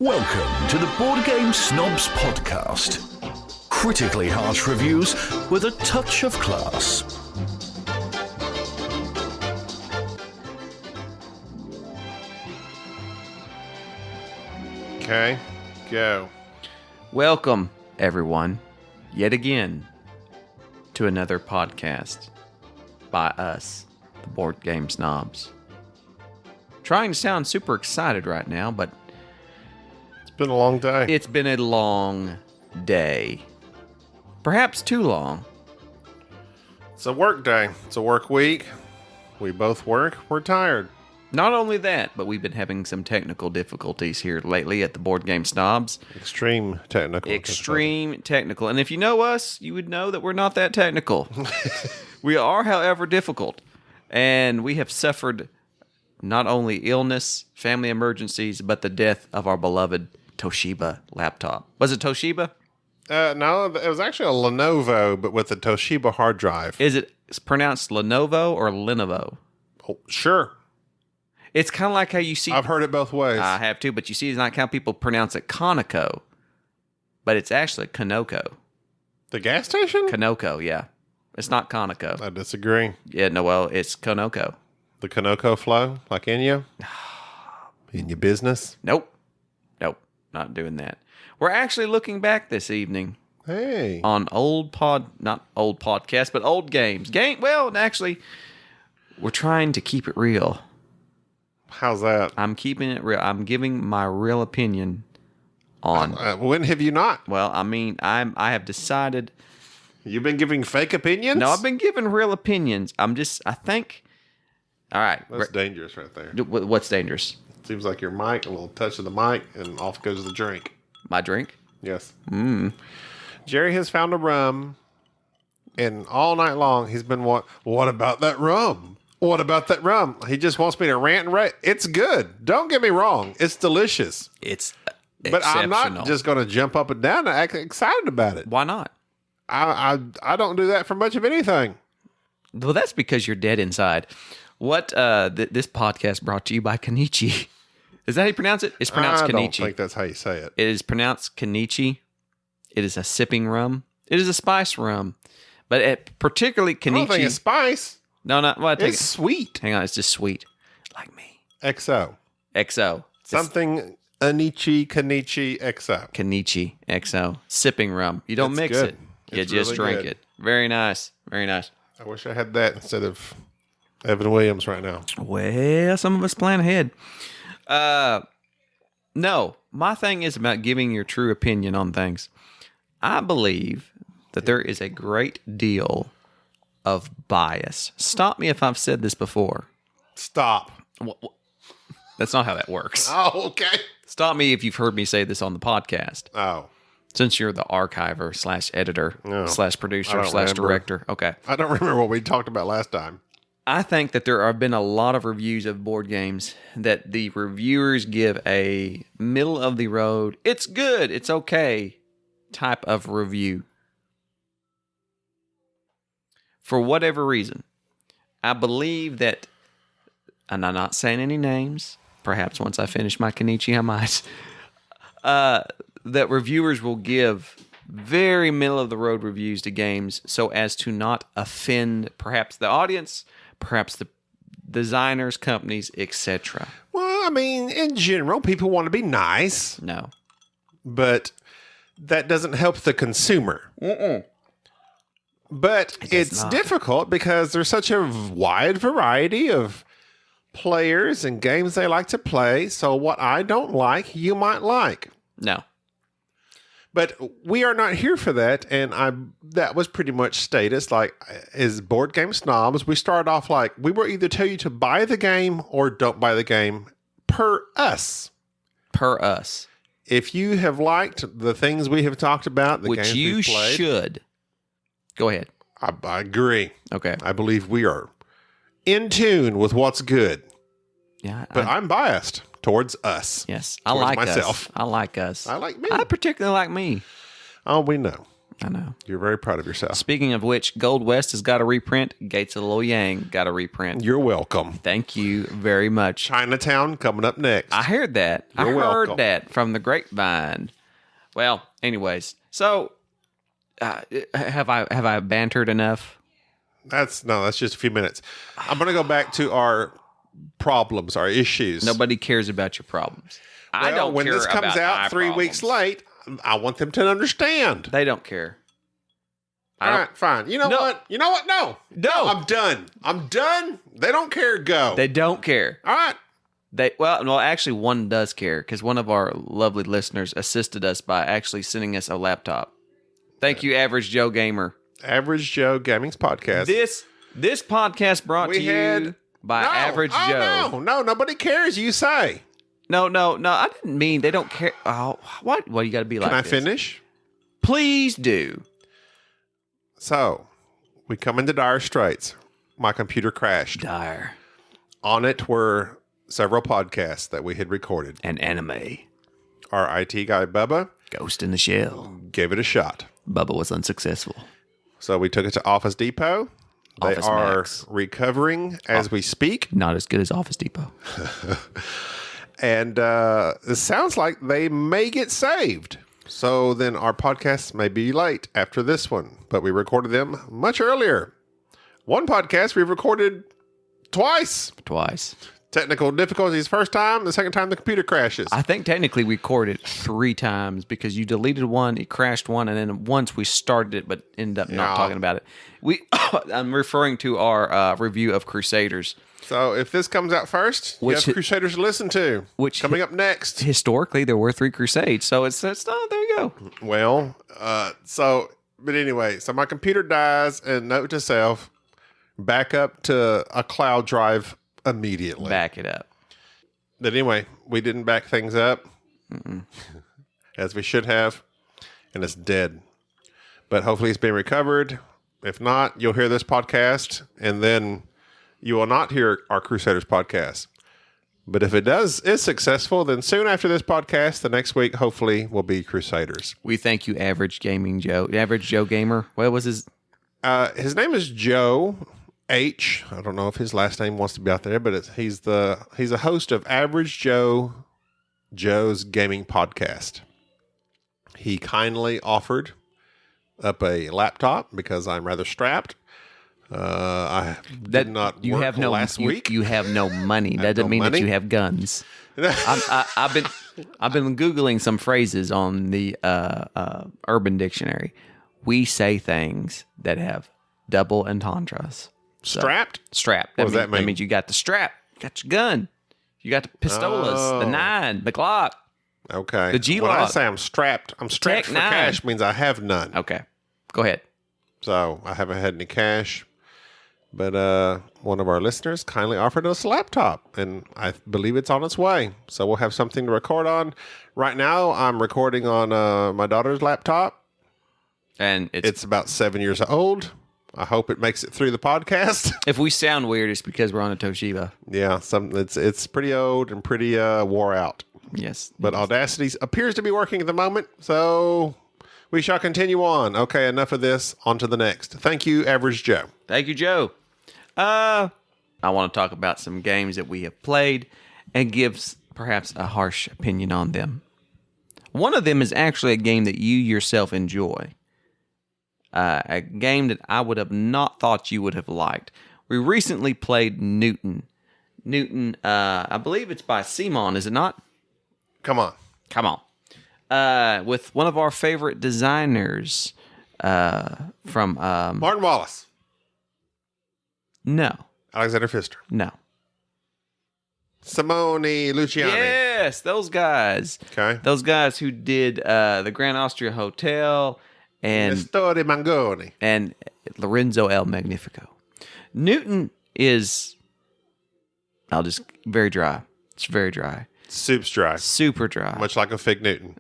Welcome to the Board Game Snobs podcast. Critically harsh reviews with a touch of class. Okay, go. Welcome, everyone, yet again, to another podcast by us, the Board Game Snobs. Trying to sound super excited right now, but It's been a long day. it's been a long day. Perhaps too long. It's a work day. It's a work week. We both work. We're tired. Not only that, but we've been having some technical difficulties here lately at the Board Game Snobs. Extreme technical. Extreme technical. And if you know us, you would know that we're not that technical. We are, however, difficult. And we have suffered not only illness, family emergencies, but the death of our beloved Toshiba laptop. Was it Toshiba? No, it was actually a Lenovo, but with a Toshiba hard drive. Is it pronounced Lenovo or Lenovo? Oh, sure. It's kind of like how you see... I've heard it both ways. I have too, but you see it's not how people pronounce it Conoco. But it's actually Konoko. The gas station? Konoko, yeah. It's not Conoco. I disagree. Yeah, no, well, it's Konoko. The Konoko flow, like in you? In your business? Nope, not doing that. We're actually looking back this evening Hey. on not old podcasts, but old games. Well, actually, we're trying to keep it real. How's that? I'm keeping it real. I'm giving my real opinion on. When have you not? Well, I mean, I have decided. You've been giving fake opinions? No, I've been giving real opinions. I think. All right. That's dangerous right there. What's dangerous? Seems like your mic, a little touch of the mic, and off goes the drink. My drink? Yes. Jerry has found a rum, and all night long he's been what about that rum? What about that rum? He just wants me to rant and rave. It's good. Don't get me wrong. It's delicious. It's But I'm not exceptional. just going to jump up and down and act excited about it. Why not? I don't do that for much of anything. Well, that's because you're dead inside. What this podcast brought to you by Kenichi. Is that how you pronounce it? It's pronounced I don't Kenichi. think that's how you say it. It is pronounced Kenichi. It is a sipping rum. It is a spice rum. But particularly I don't think Kenichi. it's spice. No, well, I take It's it. sweet. Hang on, it's just sweet. Like me. XO. XO. It's Something Anichi, Kenichi, XO. Kenichi XO. Sipping rum. You don't It's mix good. it. You It's just really drink good. it. Very nice. Very nice. I wish I had that instead of Evan Williams right now. Well, some of us plan ahead. No, my thing is about giving your true opinion on things. I believe that there is a great deal of bias. Stop me if I've said this before. Stop. That's not how that works. Oh, okay. Stop me if you've heard me say this on the podcast. Oh, Since you're the archiver / editor No, / I producer don't / remember. director. Okay. I don't remember what we talked about last time. I think that there have been a lot of reviews of board games that the reviewers give a middle of the road, it's good, it's okay type of review. For whatever reason, I believe that, and I'm not saying any names, perhaps once I finish my Kenichi I might, that reviewers will give very middle of the road reviews to games so as to not offend perhaps the audience, perhaps the designers, companies, etc. Well, I mean, in general, people want to be nice, No. but that doesn't help the consumer. But does it's not. difficult because there's such a wide variety of players and games they like to play. So what I don't like, you might like. No. But we are not here for that, and that was pretty much status. Like, as Board Game Snobs, we start off like, we will either tell you to buy the game or don't buy the game per us. Per us. If you have liked the things we have talked about, the Which games you we've played, should. Go ahead. I agree. Okay. I believe we are in tune with what's good, Yeah. but I'm biased towards us. yes. I towards like myself. us. I like us. I like me. I particularly like me. Oh, we know. I know. You're very proud of yourself. Speaking of which, Gold West has got a reprint. Gates of Lo Yang got a reprint. You're welcome. Thank you very much. Chinatown coming up next. I heard that. I You're heard welcome. that from the grapevine. Well, anyways, so have I bantered enough? That's just a few minutes. I'm going to go back to our problems, our issues. Nobody cares about your problems. I don't when care this comes about out my 3 weeks problems. late, I want them to understand. They don't care. All right, fine. You know what? No. I'm done. They don't care. Go. They don't care. All right. Well, actually, one does care because one of our lovely listeners assisted us by actually sending us a laptop. Thank you, Average Joe Gamer. Average Joe Gaming's podcast. This podcast brought to you by Average Joe. No, nobody cares. You say. No. I didn't mean they don't care. Oh, what? Well, you got to be like. Can I this. finish? Please do. So, we come into dire straits. My computer crashed. Dire. On it were several podcasts that we had recorded. An anime. Our IT guy, Bubba, Ghost in the Shell. gave it a shot. Bubba was unsuccessful. So we took it to Office Depot. They Office are Max. recovering as we speak. Not as good as Office Depot. And it sounds like they may get saved. So then our podcasts may be late after this one. But we recorded them much earlier. One podcast we recorded twice. Technical difficulties first time. The second time the computer crashes. I think technically we recorded 3 times because you deleted one, it crashed one, and then once we started it but ended up not talking about it. I'm referring to our review of Crusaders. So if this comes out first, you have Crusaders to listen to. Coming up next. Historically, there were 3 Crusades, so it's there you go. Well, but anyway, so my computer dies, and note to self, back up to a cloud drive immediately. Back it up. But anyway, we didn't back things up as we should have, and it's dead. But hopefully it's been recovered. If not, you'll hear this podcast, and then you will not hear our Crusaders podcast. But if it is successful, then soon after this podcast, the next week, hopefully, will be Crusaders. We thank you, Average Joe Gamer. What was his? His name is Joe H. I don't know if his last name wants to be out there, but he's a host of Average Joe's Gaming Podcast. He kindly offered up a laptop because I'm rather strapped. I did not work last week. You have no money. That doesn't mean that you have guns. I've been Googling some phrases on the Urban Dictionary. We say things that have double entendres. Strapped? Strapped. What does that mean? That means you got the strap. You got your gun. You got the pistolas, the 9, the Glock. Okay. The G-Lock. When I say I'm strapped for Tech 9. cash means I have none. Okay. Go ahead. So I haven't had any cash. But one of our listeners kindly offered us a laptop, and I believe it's on its way. So we'll have something to record on. Right now, I'm recording on my daughter's laptop. And it's about 7 years old. I hope it makes it through the podcast. If we sound weird, it's because we're on a Toshiba. Yeah, it's pretty old and pretty wore out. Yes. But Audacity appears to be working at the moment, so we shall continue on. Okay, enough of this. On to the next. Thank you, Average Joe. Thank you, Joe. I want to talk about some games that we have played and give perhaps a harsh opinion on them. One of them is actually a game that you yourself enjoy. A game that I would have not thought you would have liked. We recently played Newton. I believe it's by Simon, is it not? Come on. With one of our favorite designers from... Martin Wallace. No. Alexander Pfister. No. Simone Luciani. Yes, those guys. Okay. Those guys who did the Grand Austria Hotel and Story Mangoni and Lorenzo El Magnifico. Newton is very dry. It's very dry. Soup's dry. Super dry. Much like a Fig Newton.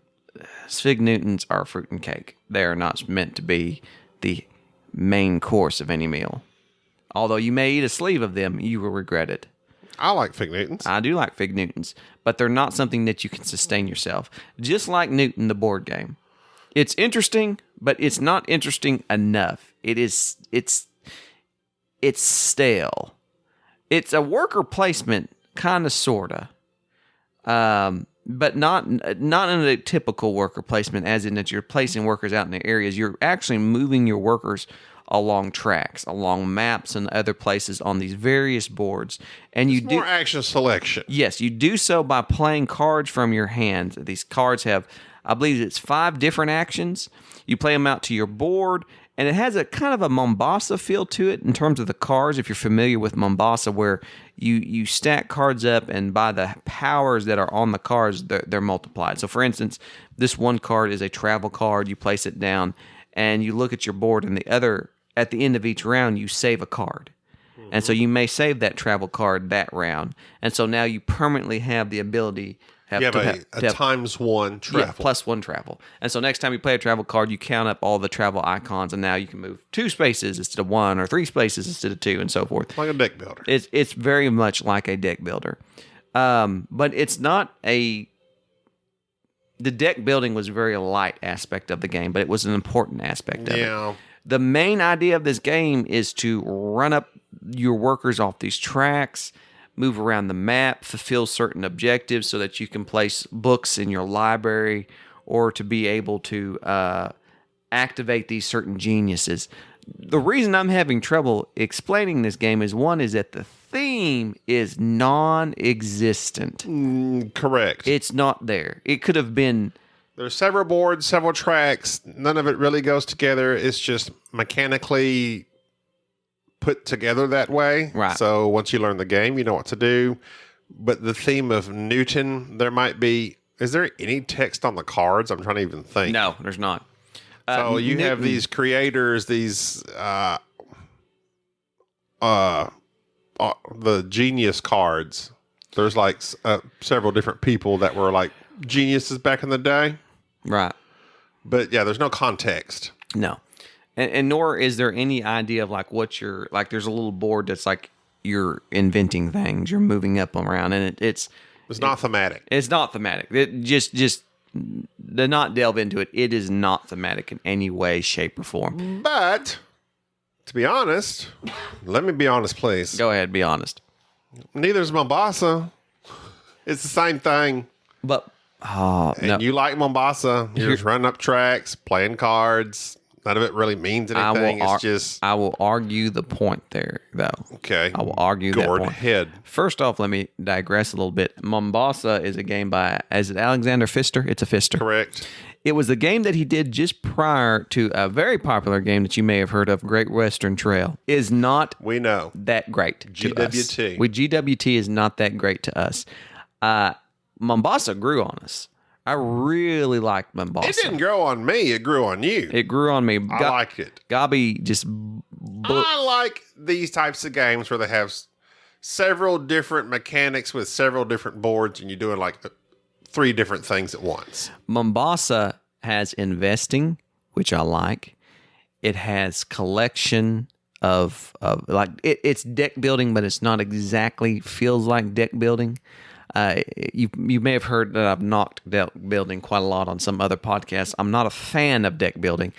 Fig Newtons are fruit and cake. They are not meant to be the main course of any meal. Although you may eat a sleeve of them, you will regret it. I like Fig Newtons. I do like Fig Newtons, but they're not something that you can sustain yourself. Just like Newton, the board game. It's interesting, but it's not interesting enough. It's stale. It's a worker placement, kind of, sorta, but not in a typical worker placement, as in that you're placing workers out in the areas. You're actually moving your workers along tracks, along maps, and other places on these various boards. And you do more action selection. Yes, you do so by playing cards from your hand. These cards have, I believe it's 5 different actions. You play them out to your board, and it has a kind of a Mombasa feel to it in terms of the cards, if you're familiar with Mombasa, where you stack cards up, and by the powers that are on the cards, they're multiplied. So, for instance, this one card is a travel card. You place it down, and you look at your board, and at the end of each round, you save a card. And so you may save that travel card that round. And so now you permanently have the ability You have a times 1 travel. Yeah, plus 1 travel. And so next time you play a travel card, you count up all the travel icons, and now you can move 2 spaces instead of 1, or 3 spaces instead of 2, and so forth. Like a deck builder. It's very much like a deck builder. But it's not a... The deck building was a very light aspect of the game, but it was an important aspect of it. The main idea of this game is to run up your workers off these tracks, move around the map, fulfill certain objectives so that you can place books in your library, or to be able to activate these certain geniuses. The reason I'm having trouble explaining this game is, one, is that the theme is non-existent. Correct. It's not there. It could have been... There's several boards, several tracks. None of it really goes together. It's just mechanically put together that way. Right. So once you learn the game, you know what to do. But the theme of Newton, there might be... Is there any text on the cards? I'm trying to even think. No, there's not. So you have these creators, these... the genius cards. There's like several different people that were like geniuses back in the day. Right. But yeah, there's no context. No. And nor is there any idea of like what you're, like there's a little board that's like you're inventing things, you're moving up around, and it's not thematic. It's not thematic. It just to not delve into it, it is not thematic in any way, shape, or form. But to be honest, let me be honest, please. Go ahead, be honest. Neither's Mombasa. It's the same thing. But you like Mombasa. You're just running up tracks, playing cards. None of it really means anything. I will argue the point there, though. Okay. I will argue that point. Ahead. First off, let me digress a little bit. Mombasa is a game by, is it Alexander Pfister? It's a Pfister. Correct. It was the game that he did just prior to a very popular game that you may have heard of, Great Western Trail. Is not that great to us. GWT is not that great to us. Mombasa grew on us. I really liked Mombasa. It didn't grow on me. It grew on you. It grew on me. I liked it. Gabi just... I like these types of games where they have several different mechanics with several different boards, and you're doing like 3 different things at once. Mombasa has investing, which I like. It has collection of like it's deck building, but it's not exactly feels like deck building. You may have heard that I've knocked deck building quite a lot on some other podcasts. I'm not a fan of deck building,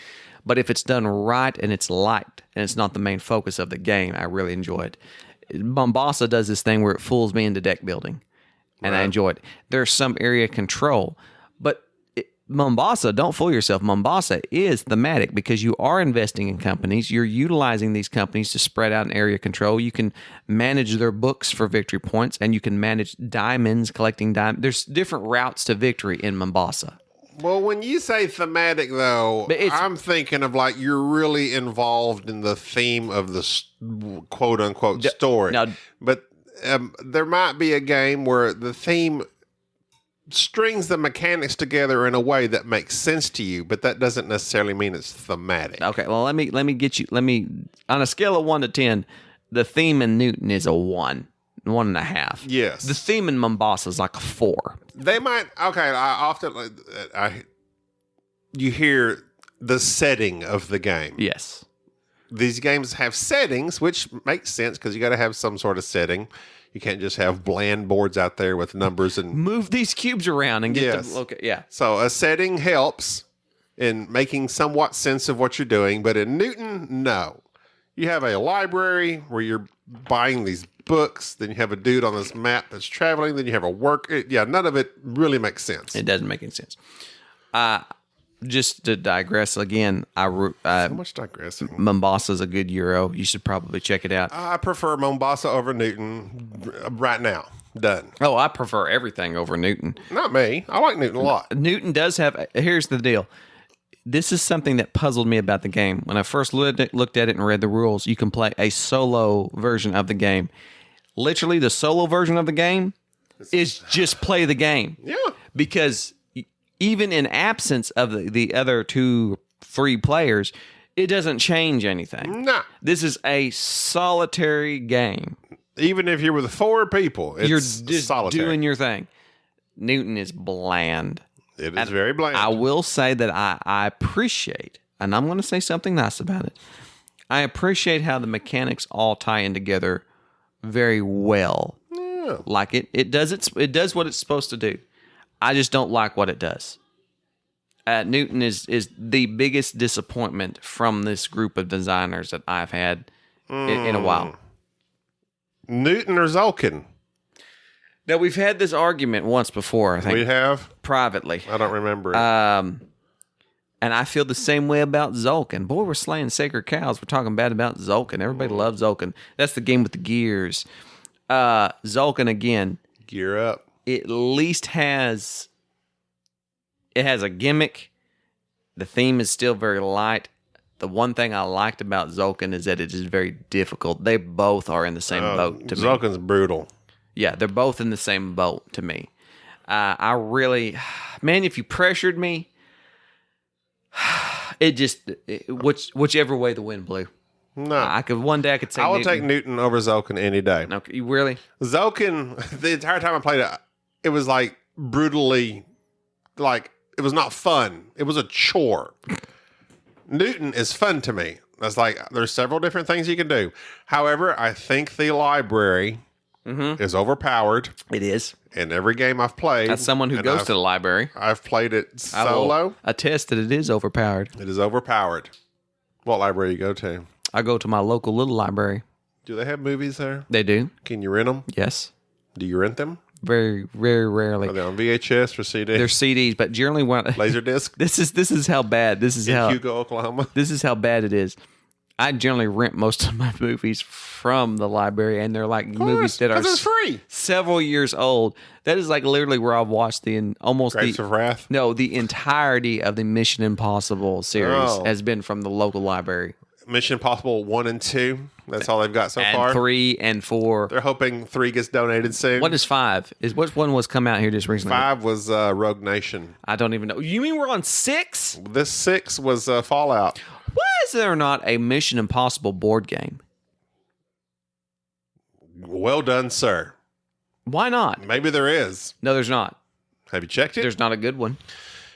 but if it's done right and it's light and it's not the main focus of the game, I really enjoy it. Mombasa does this thing where it fools me into deck building, and I enjoy it. There's some area control, but Mombasa, don't fool yourself. Mombasa is thematic because you are investing in companies. You're utilizing these companies to spread out an area control. You can manage their books for victory points, and you can manage diamonds, collecting diamonds. There's different routes to victory in Mombasa. Well, when you say thematic, though, I'm thinking of like you're really involved in the theme of the quote-unquote story. Now, but there might be a game where the theme strings the mechanics together in a way that makes sense to you, but that doesn't necessarily mean it's thematic. Okay, well, let me get you. On a scale of 1 to 10, the theme in Newton is a 1.5. Yes. The theme in Mombasa is like a 4. They might. Okay, I often you hear the setting of the game. Yes. These games have settings, which makes sense because you got to have some sort of setting. You can't just have bland boards out there with numbers and move these cubes around and get them. Okay, yeah. So a setting helps. and making somewhat sense of what you're doing. But in Newton, no. You have a library where you're buying these books. Then you have a dude on this map that's traveling. Then you have a none of it really makes sense. It doesn't make any sense. Just to digress again, So much digressing. Mombasa's a good Euro. You should probably check it out. I prefer Mombasa over Newton right now. Done. Oh, I prefer everything over Newton. Not me. I like Newton a lot. Newton does have. Here's the deal. This is something that puzzled me about the game. When I first looked at it and read the rules, you can play a solo version of the game. Literally, the solo version of the game is just play the game. Yeah. Because even in absence of the other 2-3 players, it doesn't change anything. Nah. This is a solitary game. Even if you're with 4 people, it's You're just solitary. doing your thing. Newton is bland. It is very bland. I will say that I appreciate, and I'm going to say something nice about it. I appreciate how the mechanics all tie in together very well. Yeah. Like it does what it's supposed to do. I just don't like what it does. Newton is the biggest disappointment from this group of designers that I've had in a while. Newton or Zulkin? Now, we've had this argument once before, I think. We have? Privately. I don't remember it. And I feel the same way about Zulkin. Boy, we're slaying sacred cows. We're talking bad about Zulkin. Everybody loves Zulkin. That's the game with the gears. Zulkin, again, Gear up. at least has a gimmick. The theme is still very light. The one thing I liked about Zulkin is that it is very difficult. They both are in the same boat to me. Zulkin's brutal. Yeah, they're both in the same boat to me. I really, man, if you pressured me, whichever way the wind blew. No. I could say I will Newton. take Newton over Zulkin any day. No, you really? Zulkin, the entire time I played it, it was like brutally, like, it was not fun. It was a chore. Newton is fun to me. That's like, there's several different things you can do. However, I think the library is overpowered. It is. In every game I've played. As someone who goes to the library, I've played it I will solo. attest that it is overpowered. It is overpowered. What library you go to? I go to my local little library. Do they have movies there? They do. Can you rent them? Yes. Do you rent them? Very, very rarely. Are they on VHS or CD? They're CDs, but generally when Laserdisc? this is how bad. This is In how Hugo, Oklahoma. This is how bad it is. I generally rent most of my movies from the library, and they're like movies that are 'cause it's free. several years old. That is like literally where I've watched the Grapes of Wrath. No, the entirety of the Mission Impossible series Oh. has been from the local library. Mission Impossible 1 and 2. That's all they've got so And far. 3 and 4. They're hoping 3 gets donated soon. What is 5? Which one was come out here just recently? 5 was Rogue Nation. I don't even know. You mean we're on 6? This 6 was Fallout. Why is there not a Mission Impossible board game? Well done, sir. Why not? Maybe there is. No, there's not. Have you checked it? There's not a good one.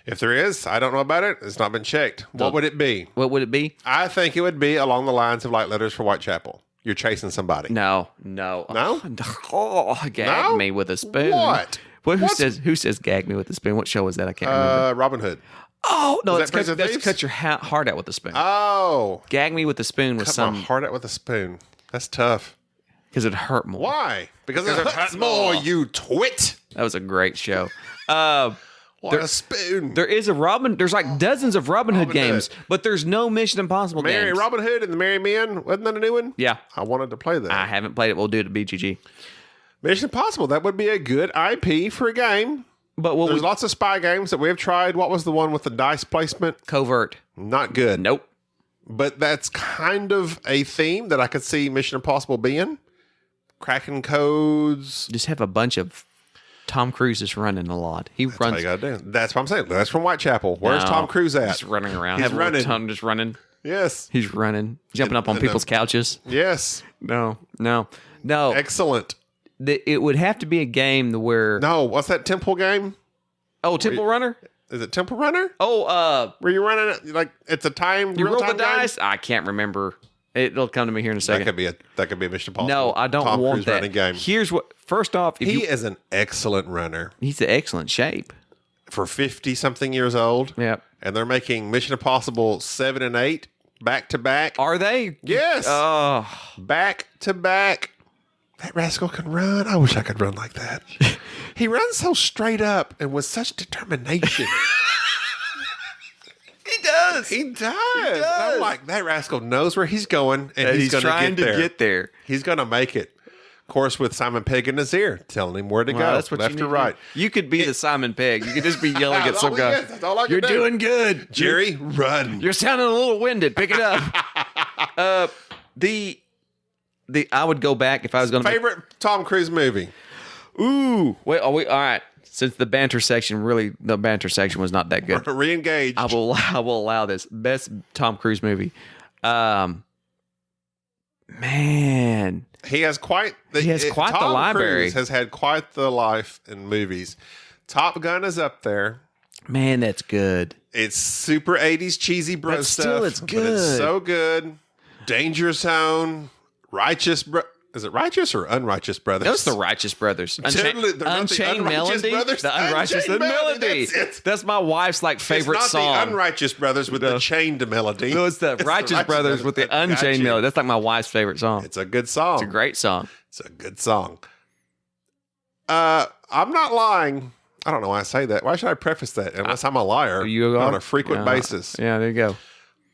If there is, I don't know about it. It's not been checked. What would it be? What would it be? I think it would be along the lines of like Letters for Whitechapel. You're chasing somebody. No. No? Oh, gag No? me with a spoon. What? Who What's- says gag me with a spoon? What show was that? I can't remember. Robin Hood. Oh no, that that's Prince of Thieves? cut your heart out with a spoon. Oh. Gag me with a spoon was Cut my heart out with a spoon. That's tough. because it hurt more. Why? Because it hurts more, you twit. That was a great show. What a spoon. There is a Robin. There's like dozens of Robin Hood Robin games, Hood. but there's no Mission Impossible Mary games. Robin Hood and the Merry Men. Wasn't that a new one? Yeah, I wanted to play that. I haven't played it. We'll do it at BGG. Mission Impossible. That would be a good IP for a game. But what There's we lots of spy games that we've tried. What was the one with the dice placement? covert? Not good. Nope. But that's kind of a theme that I could see Mission Impossible being. Cracking codes. Just have a bunch of Tom Cruise is running a lot. He That's all runs. you gotta do. That's what I'm saying. That's from Whitechapel. Where's No, Tom Cruise at? He's running around. He's Have a little running. Tom just running. Yes. He's running, jumping up on and people's couches. Yes. No. Excellent. It would have to be a game where No, what's that Temple game? Temple Runner. Is it Temple Runner? Where Where you're running it like it's a time you roll the real-time game? dice. I can't remember. It'll come to me here in a That second. could be a Mission Impossible. No, I don't Tom want Cruise that. running game. Here's what. First off, if He is an excellent runner. he's in excellent shape. for 50-something years old. Yep. And they're making Mission Impossible 7 and 8 back to back. Are they? Yes. Oh. Back to back. That rascal can run. I wish I could run like that. He runs so straight up and with such determination. He does. He does. And I'm like, that rascal knows where he's going, and he's going trying to get there. He's going to make it. Of course, with Simon Pegg in his ear, telling him where to go, That's what left you or need. right. You could be the Simon Pegg. You could just be yelling at some guy. That's all I can You're do. doing good, Jerry. Run. You're sounding a little winded. Pick it up. The I would go back if I was going to. Favorite Tom Cruise movie? Ooh, wait. Are we all right? Since the banter section was not that good. Re-engaged. I will allow this. Best Tom Cruise movie. Man, He has quite the Tom library. Cruise has had quite the life in movies. Top Gun is up there. Man, that's good. It's super 80s cheesy bro But stuff. still, it's But good. it's so good. Danger Zone. Is it Righteous or Unrighteous Brothers? Those are the Righteous Brothers. Totally, they're not the Unchained Unrighteous Melody. Brothers. The Unrighteous Unchained Melody. Melody, that's it. That's my wife's favorite it's not song. the Unrighteous Brothers with the chained melody. No, it's the Righteous Brothers with the Got Unchained you. Melody. That's my wife's favorite song. It's a good song. It's a great song. It's a good song. I'm not lying. I don't know why I say that. Why should I preface that? Unless I'm a liar You on are? a frequent basis. Yeah, there you go.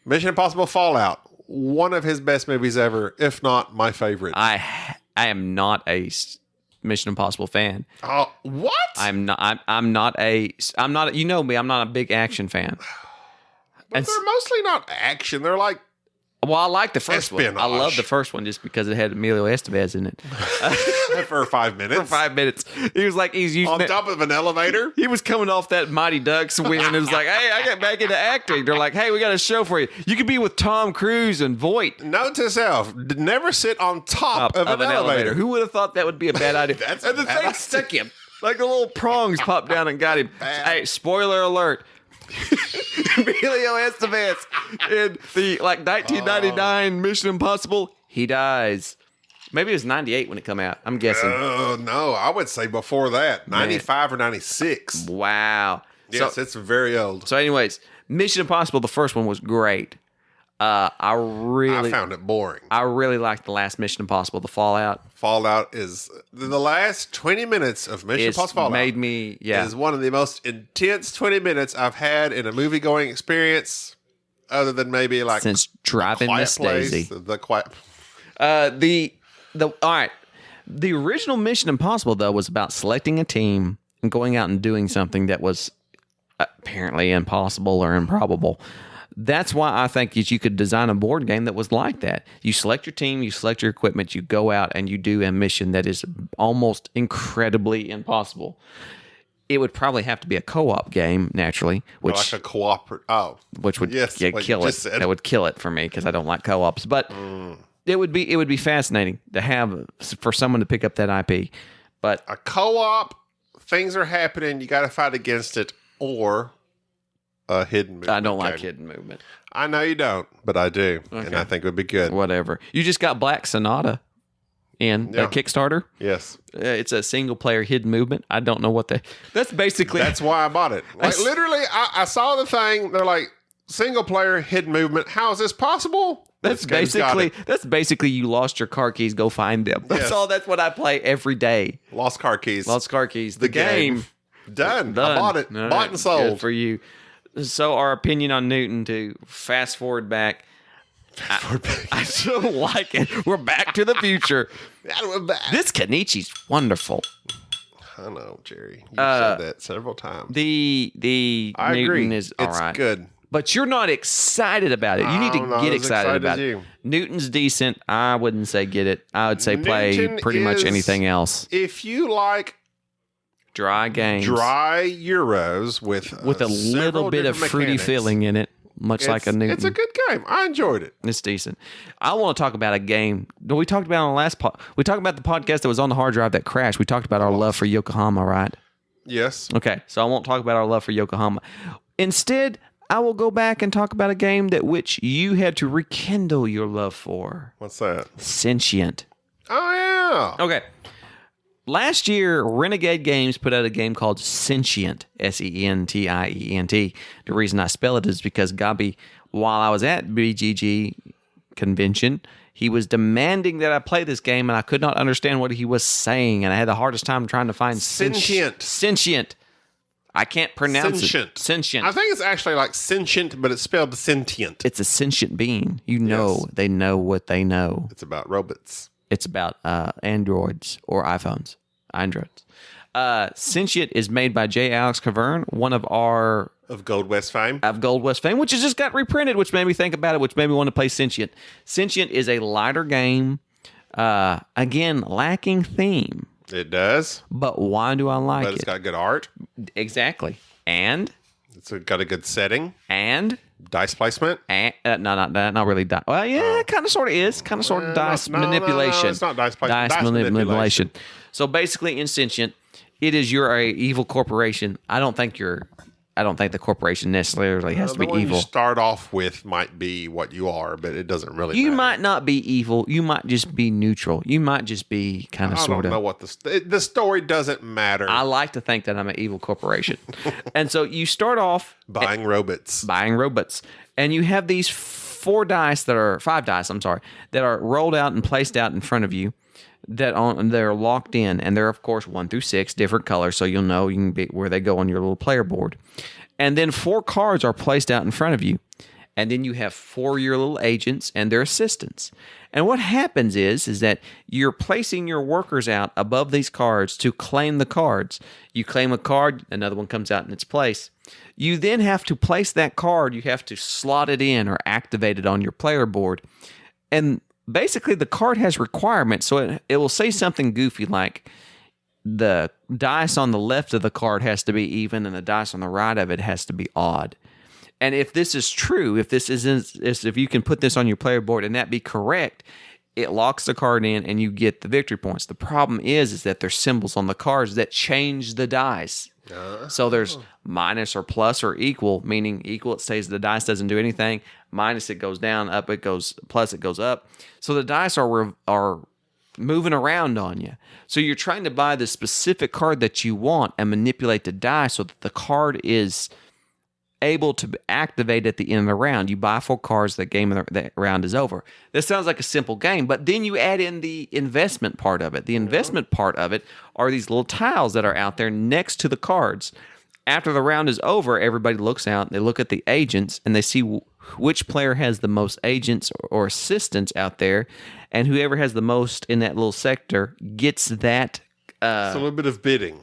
Mission Impossible Fallout. One of his best movies ever, if not my favorite. I am not a Mission Impossible fan. Oh, what? I'm not. You know me. I'm not a big action fan. But they're mostly not action. They're like Well, I like the first one. I Espionage. love the first one just because it had Emilio Estevez in it. for 5 minutes. For 5 minutes. He was like, he's using On top of an elevator. He was coming off that Mighty Ducks win. It was like, hey, I got back into acting. They're like, hey, we got a show for you. You could be with Tom Cruise and Voight. Note to self: never sit on top of an elevator. Who would have thought that would be a bad idea? That's and the a bad thing idea. stuck him. Like the little prongs popped down and got him. Bad. Hey, spoiler alert. Emilio Estevez in the 1999 Mission Impossible, he dies. Maybe it was 98 when it come out. I'm guessing. Oh, no. I would say before that. 95 or 96. Wow. Yes, So, it's very old. so anyways, Mission Impossible, the first one was great. I found it boring. I really liked the last Mission Impossible, the Fallout. Fallout is the last 20 minutes of Mission It's Impossible Fallout. made me, Is one of the most intense 20 minutes I've had in a movie going experience, other than maybe like since driving Quiet Miss Place, Daisy. the Quiet. The all right. The original Mission Impossible though was about selecting a team and going out and doing something that was apparently impossible or improbable. That's why I think you could design a board game that was like that. You select your team, you select your equipment, you go out and you do a mission that is almost incredibly impossible. It would probably have to be a co-op game, naturally, which Like a cooperative. Oh, which would yes, what you kill it. just said. That would kill it for me because I don't like co-ops. But it would be fascinating to have for someone to pick up that IP. But a co-op. Things are happening. You got to fight against it, or a hidden movement. I don't like game. hidden movement. I know you don't, but I do, and I think it would be good. Whatever. You just got Black Sonata in Yeah. a Kickstarter. Yes, It's a single player hidden movement. I don't know what that's basically. that's why I bought it. Like literally, I saw the thing. They're like single player hidden movement. How is this possible? That's This game's got basically you lost your car keys. Go find them. That's Yes. all. That's what I play every day. it. Lost car keys. Lost car keys. The game. Done. Done. I bought it. All Bought right. and sold. Good for you. So our opinion on Newton to fast forward back. I don't like it. We're back to the future. This Kenichi's wonderful. I know, Jerry. You said that several times. The I Newton agree. is all it's right. good. But you're not excited about it. You need I'm to not get as excited excited about as it. you. Newton's decent. I wouldn't say get it. I would say play Newton pretty much is- anything else. If you like Dry games. dry Euros with with a little bit of fruity feeling in it, much like a Newton. It's a good game. I enjoyed it. It's decent. I want to talk about a game that we talked about on the last we talked about the podcast that was on the hard drive that crashed. We talked about our love for Yokohama, right? Yes. Okay, so I won't talk about our love for Yokohama. Instead, I will go back and talk about a game that which you had to rekindle your love for. What's that? Sentient. Oh, yeah. Okay. last year, Renegade Games put out a game called Sentient, Sentient. The reason I spell it is because Gabi, while I was at BGG convention, he was demanding that I play this game, and I could not understand what he was saying, and I had the hardest time trying to find Sentient. Sentient. I can't pronounce it. Sentient. I think it's actually like sentient, but it's spelled sentient. It's a sentient being. You know, Yes. They know what they know. It's about robots. It's about Androids or iPhones. Androids. Sentient is made by J. Alex Cavern, one of our... Of Gold West fame. Of Gold West fame, which has just got reprinted, which made me think about it, which made me want to play Sentient. Sentient is a lighter game. Again, lacking theme. It does. But why do I like But it's it? got good art. Exactly. And Got a good setting. Dice placement. not really dice. Well, yeah, it kind of sort of is. Kind of sort of dice no, manipulation. it's not dice placement. Dice Dice manipulation. So basically, in Sentient, it is you're a evil corporation. I don't think the corporation necessarily has to be the one evil. you start off with might be what you are, but it doesn't really You matter. might not be evil. You might just be neutral. You might just be kind of I sort don't know of. what the story doesn't matter. I like to think that I'm an evil corporation. And so you start off Buying robots. and you have these five dice that are rolled out and placed out in front of you they're locked in, and they're of course 1 through 6 different colors, so you'll know you can be where they go on your little player board. And then 4 cards are placed out in front of you, and then you have 4 your little agents and their assistants. And what happens is that you're placing your workers out above these cards to claim the cards. You claim a card, another one comes out in its place. You then have to place that card. You have to slot it in or activate it on your player board. And basically, the card has requirements. So it will say something goofy like the dice on the left of the card has to be even and the dice on the right of it has to be odd. And if this is true, if you can put this on your player board and that be correct, it locks the card in and you get the victory points. The problem is that there's symbols on the cards that change the dice. So there's minus or plus or equal, meaning equal, it says the dice doesn't do anything. Minus, it goes down. Up, it goes. Plus, it goes up. So the dice are moving around on you. So you're trying to buy the specific card that you want and manipulate the dice so that the card is able to activate at the end of the round. You buy 4 cards, the round is over. This sounds like a simple game, but then you add in the investment part of it. The investment part of it are these little tiles that are out there next to the cards. After the round is over, everybody looks out, they look at the agents, and they see which player has the most agents or assistants out there, and whoever has the most in that little sector gets that. It's a little bit of bidding.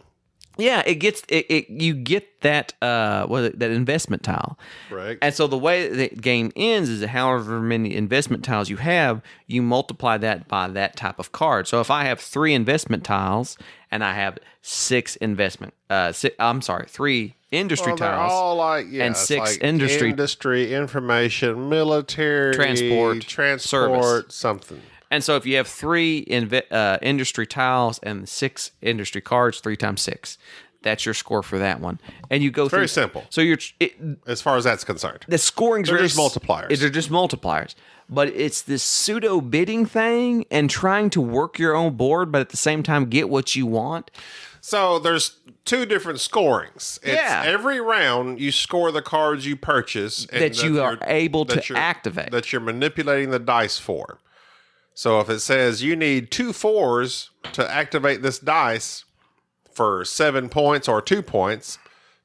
Yeah, it gets it. You get that that investment tile, Right. And so the way the game ends is that however many investment tiles you have, you multiply that by that type of card. So if I have 3 investment tiles and I have 6 investment, 3 industry They're tiles, all like and it's 6 like industry, information, military, Transport, service. something. And so if you have 3 industry tiles and 6 industry cards, 3 times 6, that's your score for that one. And you go through. Very simple. So As far as that's concerned, the scoring's they're very just multipliers. They're just multipliers. But it's this pseudo bidding thing and trying to work your own board, but at the same time get what you want. So there's 2 different scorings. Every round you score the cards you purchase and That you are able to you're- activate. That you're manipulating the dice for. So if it says you need 2 4s to activate this dice for 7 points or 2 points,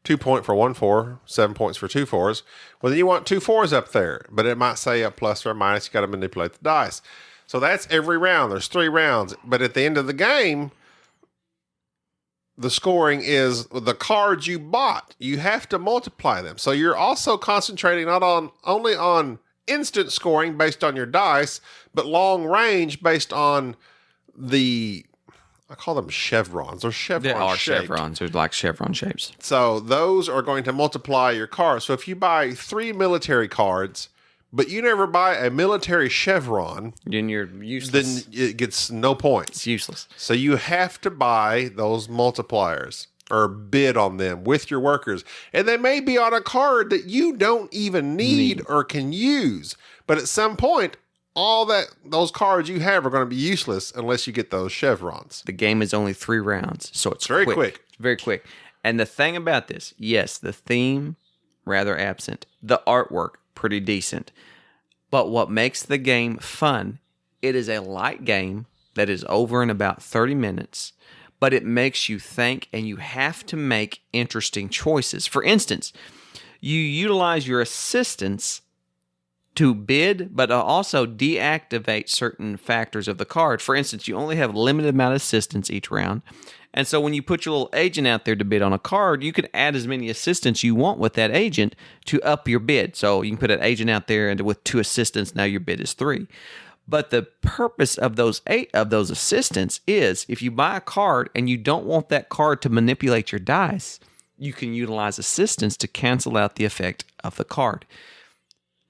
2 point for 1 4, 7 points for 2 4s, well, then you want 2 4s up there. But it might say a plus or a minus. You got to manipulate the dice. So that's every round. There's 3 rounds. But at the end of the game, the scoring is the cards you bought. You have to multiply them. So you're also concentrating only on instant scoring based on your dice, but long range based on I call them chevrons. They're chevron There are shaped. chevrons. They're like chevron shapes. So those are going to multiply your cards. So if you buy 3 military cards, but you never buy a military chevron, Then you're useless. then it gets no points. It's useless. So you have to buy those multipliers or bid on them with your workers. And they may be on a card that you don't even need or can use. But at some point, those cards you have are going to be useless unless you get those chevrons. The game is only 3 rounds, so it's Very quick. Very quick. And the thing about this, yes, the theme, rather absent. The artwork, pretty decent. But what makes the game fun, it is a light game that is over in about 30 minutes, but it makes you think and you have to make interesting choices. For instance, you utilize your assistants to bid, but also deactivate certain factors of the card. For instance, you only have a limited amount of assistants each round. And so when you put your little agent out there to bid on a card, you can add as many assistants you want with that agent to up your bid. So you can put an agent out there and with 2 assistants, now your bid is 3. But the purpose of those 8 of those assistants is if you buy a card and you don't want that card to manipulate your dice, you can utilize assistants to cancel out the effect of the card.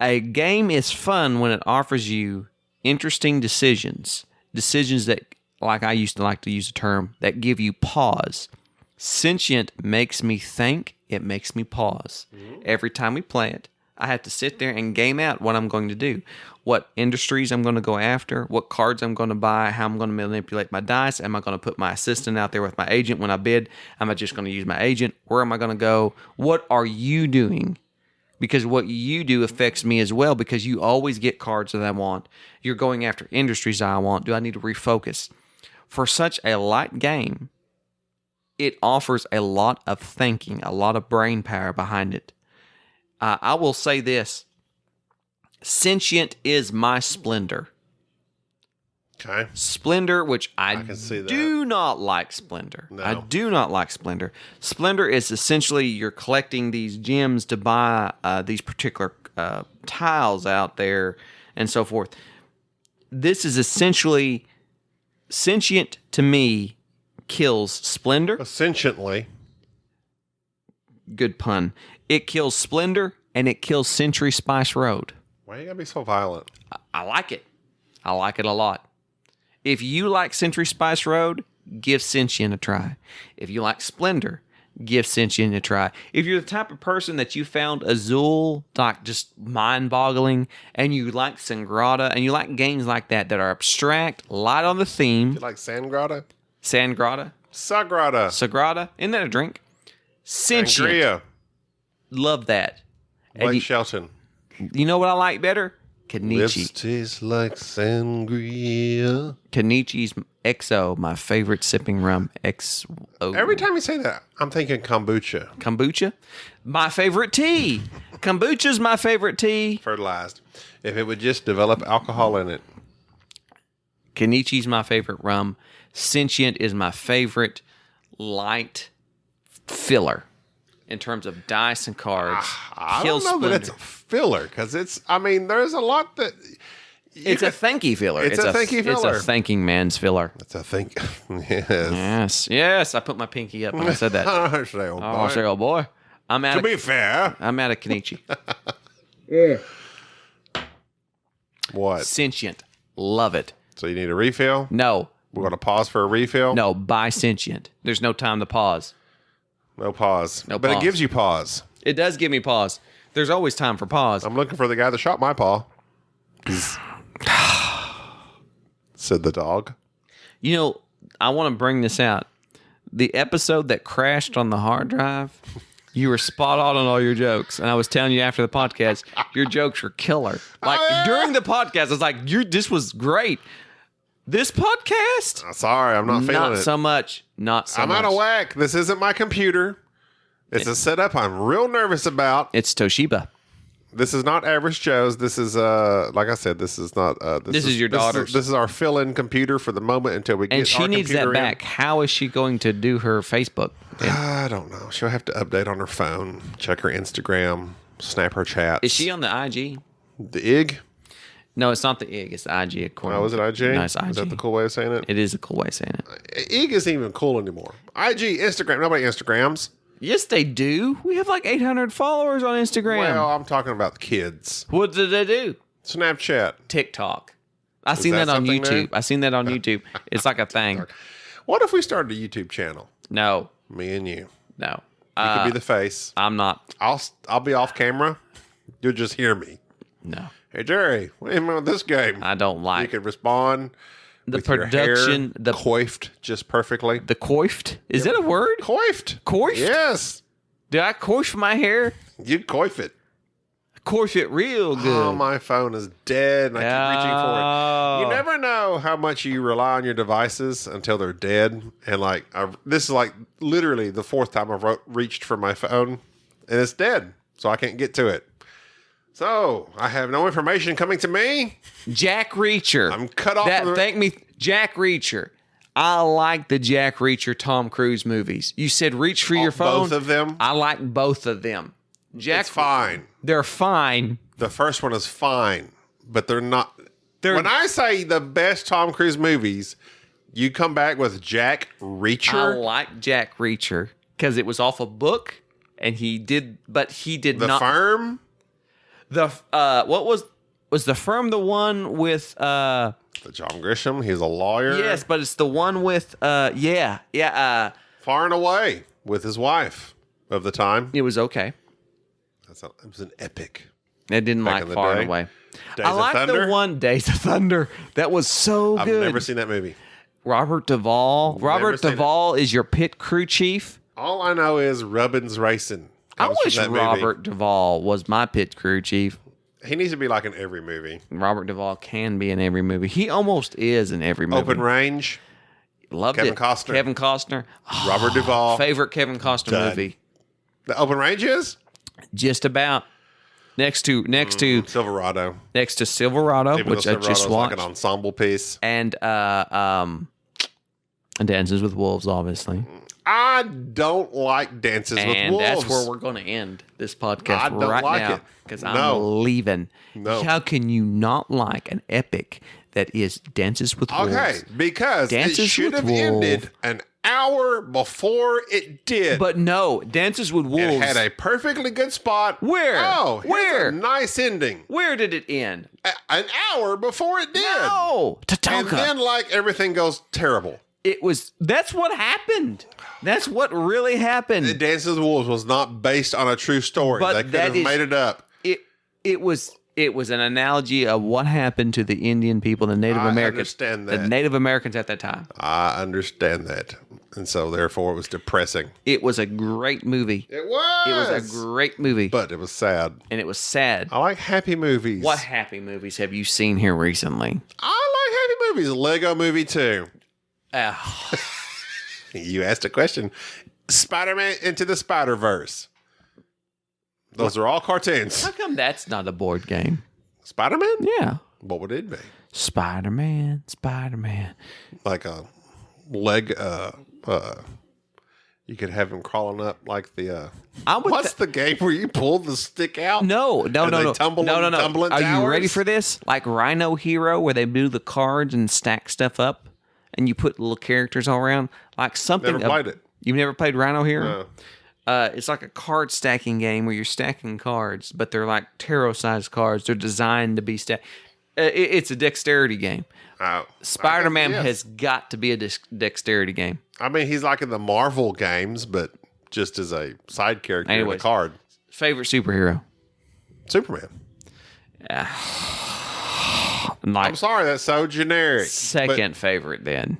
A game is fun when it offers you interesting decisions that, like I used to like to use the term, that give you pause. Sentient makes me think, it makes me pause. Every time we play it, I have to sit there and game out what I'm going to do, what industries I'm going to go after, what cards I'm going to buy, how I'm going to manipulate my dice. Am I going to put my assistant out there with my agent when I bid? Am I just going to use my agent? Where am I going to go? What are you doing? Because what you do affects me as well, because you always get cards that I want. You're going after industries I want. Do I need to refocus? For such a light game, it offers a lot of thinking, a lot of brain power behind it. I will say this. Sentient is my Splendor. Okay. Splendor, which I can see that. do not like Splendor. No. I do not like Splendor. Splendor is essentially you're collecting these gems to buy these particular tiles out there and so forth. This is essentially Sentient to me kills Splendor. Sentiently. Good pun. It kills Splendor and it kills Century Spice Road. Why you gotta be so violent? I like it. I like it a lot. If you like Century Spice Road, give Sentient a try. If you like Splendor, give Sentient a try. If you're the type of person that you found Azul like just mind-boggling, and you like Sangrata, and you like games like that are abstract, light on the theme. You like Sangrata? Sangrata? Sagrada. Sagrada? Isn't that a drink? Sentient. Sangria. Love that. And Blake you, Shelton. you know what I like better? Kenichi. Lips taste like sangria. Kenichi's XO, my favorite sipping rum. XO. Every time you say that, I'm thinking kombucha. Kombucha, my favorite tea. Kombucha's my favorite tea. Fertilized. If it would just develop alcohol in it. Kenichi's my favorite rum. Sentient is my favorite light filler in terms of dice and cards. I don't know that it's a filler because there's a lot that. It's a thanky filler. It's a thanky filler. It's a thanking man's filler. It's a think. Yes. Yes. I put my pinky up when I said that. Say, old boy. Oh, say, oh boy. I'm out To of be fair. I'm out of Kenichi. What? Sentient. Love it. So you need a refill? No. We're going to pause for a refill? No, buy Sentient. There's no time to pause. No pause. No but pause. it gives you pause. It does give me pause. There's always time for pause. I'm looking for the guy that shot my paw. Said the dog. You know, I want to bring this out. The episode that crashed on the hard drive, you were spot on all your jokes. And I was telling you after the podcast, your jokes were killer. Like during the podcast, I was like, this was great. This podcast? Sorry, I'm not feeling Not it. so much. Not so I'm much. out of whack. This isn't my computer. It's a setup I'm real nervous about. It's Toshiba. This is not average Joe's. This is like I said, this is not This is your daughter's. This is our fill-in computer for the moment until we get And she our needs that computer in. back. How is she going to do her Facebook? I don't know. She'll have to update on her phone, check her Instagram, snap her chats. Is she on the IG? the IG? No, it's not the IG. It's the IG. According Oh, is it IG? No, it's IG. Is that the cool way of saying it? It is a cool way of saying it. IG isn't even cool anymore. IG, Instagram. Nobody Instagrams. Yes, they do. We have like 800 followers on Instagram. Well, I'm talking about the kids. What do they do? Snapchat. TikTok. I seen that that on something YouTube. new? I seen that on YouTube. It's like a thing. What if we started a YouTube channel? No, Me and you. no. You could be the face. I'm not. I'll be off camera. You'll just hear me. No. Hey, Jerry, what do you mean with this game? I don't You like could respond. the with your hair production. The coiffed just perfectly. the coiffed. Is that a word? Coiffed. Coiffed? Yes. Did I coif my hair? You'd coif it. Coif it real good. Oh, my phone is dead, and I keep reaching for it. Oh. You never know how much you rely on your devices until they're dead. And like, this is like literally the fourth time I've reached for my phone, and it's dead, so I can't get to it. So I have no information coming to me. Jack Reacher. I'm cut off. Thank me, Jack Reacher. I like the Jack Reacher Tom Cruise movies. You said reach for your phone. Both of them. I like both of them. It's fine. They're fine. The first one is fine, but they're not. They're- When I say the best Tom Cruise movies, you come back with Jack Reacher. I like Jack Reacher because it was off a book, and he did The not. Firm. What was the Firm the one with? The John Grisham. He's a lawyer. Yes, but it's the one with. Far and Away with his wife of the time. it was okay. It was an epic. I didn't Back like in the Far day. and Away. Days I of like Thunder? the one Days of Thunder. That was so I've good. never seen that movie. Robert Duvall. Robert seen it. Duvall is your pit crew chief. All I know is Rubbin's Racing. I comes from wish that movie. Robert Duvall was my pit crew chief. He needs to be like in every movie. Robert Duvall can be in every movie. He almost is in every movie. Open Range. Loved Kevin it. Costner. Kevin Costner. Robert Duvall. Favorite Kevin Costner Done. movie. The Open Range is Just about. Next to Silverado. Silverado, Even which though I just Silverado's watched, like an ensemble piece. and Dances with Wolves, obviously. I don't like Dances And with Wolves. that's where we're going to end this podcast I don't right like now it. because No. I'm leaving. No. How can you not like an epic that is Dances with Wolves? Okay, because Dances it should with have Wolves. ended an hour before it did. But no, Dances with Wolves. it had a perfectly good spot. Where? Oh, here's Where? a nice ending. Where did it end? An hour before it did. No, And Tatanka. then, like, everything goes terrible. That's what happened. That's what really happened. Dances with Wolves was not based on a true story. But They could that have is- made it up. It was an analogy of what happened to the Indian people, the Native I Americans, understand the that. Native Americans at that time. I understand that. And so, therefore, it was depressing. It was a great movie. It was. It was a great movie, But it was sad. and it was sad. I like happy movies. What happy movies have you seen here recently? I like happy movies. Lego Movie 2. You asked a question. Spider-Man Into the Spider-Verse. Those are all cartoons. How come that's not a board game? Spider-Man? Yeah, What would it be? Spider-Man. Like a leg, you could have him crawling up like the, what's the game where you pull the stick out? No. And they tumble no. in tumbling Are you ready towers? for this? Like Rhino Hero, where they do the cards and stack stuff up, and you put little characters all around, like something. Never played it. You've never played Rhino Hero? No. It's like a card stacking game where you're stacking cards, but they're like tarot-sized cards. They're designed to be stacked. It's a dexterity game. Oh, Spider-Man I guess, yes. has got to be a dexterity game. I mean, he's like in the Marvel games, but just as a side character in Anyways. a card. Favorite superhero? Superman. Like I'm sorry, that's so generic. second favorite then.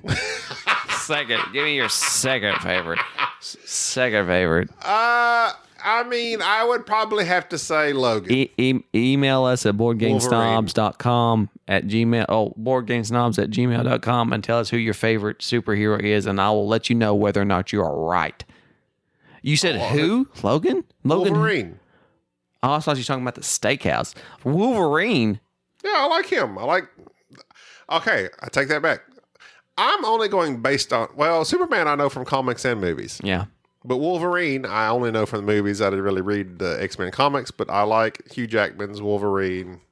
Second. Give me your second favorite. Second favorite. I mean, I would probably have to say Logan. Email us at boardgamesnobs.com at gmail. Oh, boardgamesnobs@gmail.com and tell us who your favorite superhero is, and I will let you know whether or not you are right. You said who? Logan? Wolverine. Oh, I thought you were talking about the steakhouse. Wolverine. Yeah, I like him. Okay, I take that back. I'm only going based on, Superman I know from comics and movies. Yeah. But Wolverine, I only know from the movies. I didn't really read the X-Men comics, but I like Hugh Jackman's Wolverine.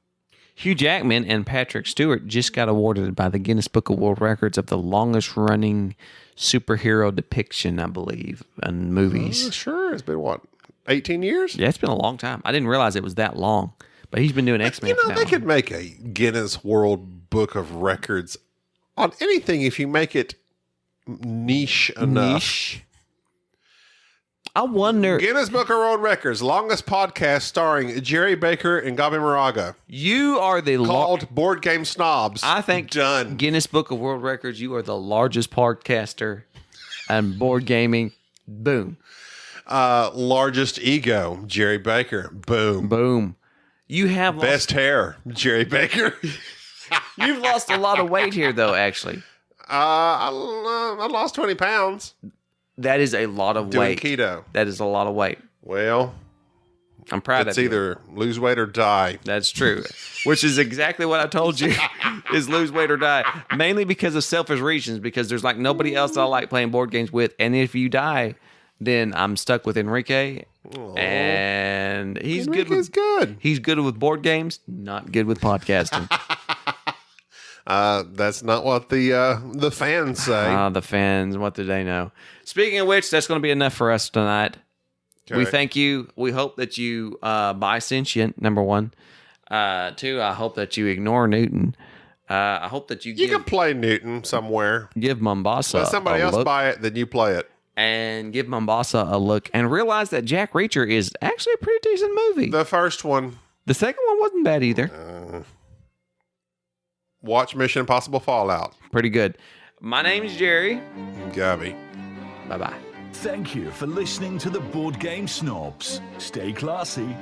Hugh Jackman and Patrick Stewart just got awarded by the Guinness Book of World Records of the longest running superhero depiction, I believe, in movies. Sure, it's been what, 18 years? Yeah, it's been a long time. I didn't realize it was that long, but he's been doing X-Men You for know, that they long. could make a Guinness World Book of Records on anything if you make it niche enough. Niche. I wonder. Guinness Book of World Records, longest podcast starring Jerry Baker and Gabi Moraga. You are the Called Board Game Snobs. I think done. Guinness Book of World Records. You are the largest podcaster and board gaming. Boom. Largest ego, Jerry Baker. Boom. Boom. You have Best hair, Jerry Baker. You've lost a lot of weight here, though. Actually, I lost 20 pounds that is a lot of doing weight. keto. That is a lot of weight. Well, I'm proud it's of you. either lose weight or die. That's true. Which is exactly what I told you is lose weight or die. Mainly because of selfish reasons, because there's like nobody else I like playing board games with. And if you die, then I'm stuck with Enrique. Aww. And he's Enrique's good. He's good with board games, not good with podcasting. That's not what the fans say. The fans, what do they know? Speaking of which, that's going to be enough for us tonight. Okay. We thank you. We hope that you buy Sentient, number one. Two, I hope that you ignore Newton. I hope that you can play Newton somewhere. give Mombasa Let somebody a else look, buy it, then you play it. and give Mombasa a look and realize that Jack Reacher is actually a pretty decent movie. The first one. The second one wasn't bad either. Watch Mission Impossible Fallout. Pretty good. My name's Jerry. Gabi. Bye-bye. Thank you for listening to the Board Game Snobs. Stay classy.